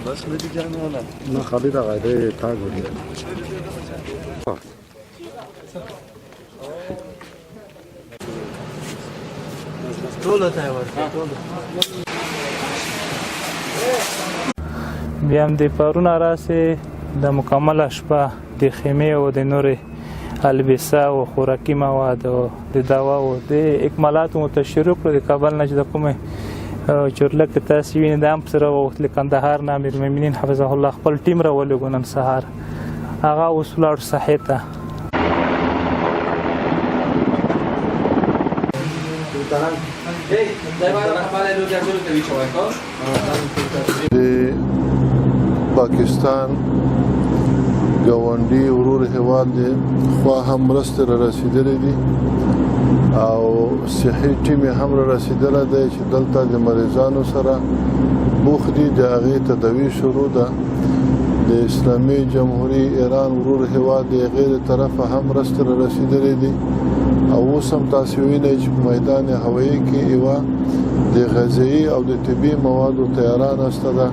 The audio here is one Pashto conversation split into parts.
بس بدي جامعنا ما خلينا غادي تاقول بیا هم د پرونه راسې د مکمله شپه د خیمې او د نورې البسه او خوراکي مواد او د دوا او د اکمالاتو متشرک کړو د کابل نه چې د کومې چورلک تاسې وینئ د هم سره وغوښت له کندهار نه امیرالمؤمنین حفظه الله خپل ټیم راولېږو نن سهار هغه اوس ولاړ ساحې ته پاکستان ګاونډي ورور هیواد دی خوا هم مرستې را رسېدلې دي او صحي ټیم یې هم را رسېدلی دی چې دلته د مریضانو سره بوخت دي د هغې تداوي شروع ده د اسلامي جمهوري ایران ورور هیواد د هغې د طرفه هم مرستې را رسېدلې دي او اوس هم تاسې وینئ چې په میدان هوایي کې یوه د غذایي او د طبي موادو تیاره نسته ده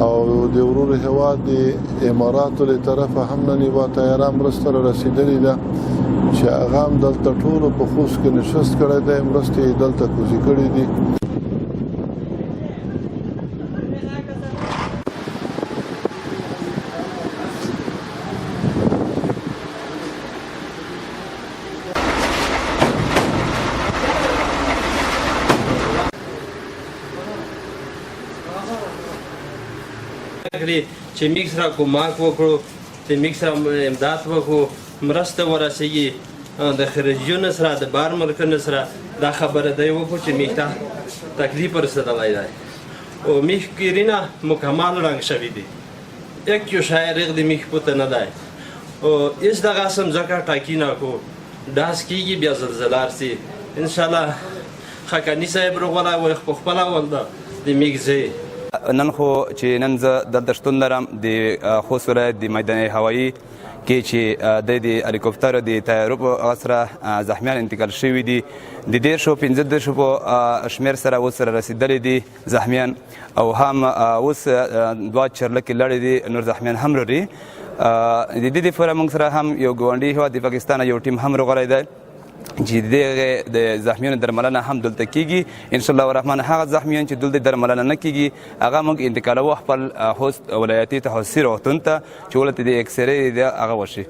او د ورور هیواد د اماراتو له طرفه هم نن یوه تیاره مرسته را رسېدلې ده چې هغه هم دلته ټولو په خوست کې نشست کړی دی مرستې یې دلته کوزي کړي دي چې موږ سره کومک وکړو چې موږ سره امداد وکړو مرسته ورسېږي د خارجیانو سره د بهر ملکونو سره دا خبره دی وکړو چې موږ ته تکلیف رسېدلی دی او موږ ګیرینه مکمل رنګ شوي دي یک یو شی رغ د موږ پته نه دی او هېڅ دغه سم ځکه ټاکي نه کړو ډاس کېږي بیا زلزله رسي انشاءالله خاکاني صاحب راغلی وایي په خپله ولده د موږ ځای نن خو چې نن زه دلته شتون لرم د خوست ولایت د میدان هوایي کې چې د هلیکوپټر د طیارو په سره زخمیان انتقال شوي دي د 15 په شمېر سره اوس سره رسېدلي دي زخمیان او هم اوس 2 چرلکې لړې دي نور زخمیان هم لري د دې دپاره موږ سره هم یو ګاونډي هېواد د پاکستان یو ټیم هم راغلی دی چې د زخمیانو درملنه هم دلته کیږي ان شاء الله الرحمن هغه زخمیان چې دلته درملنه نه کیږي هغه موږ انتقالوو خپل خوست ولایتي تخصصي روغتون ته چې ولته د اکسرې هغه وشي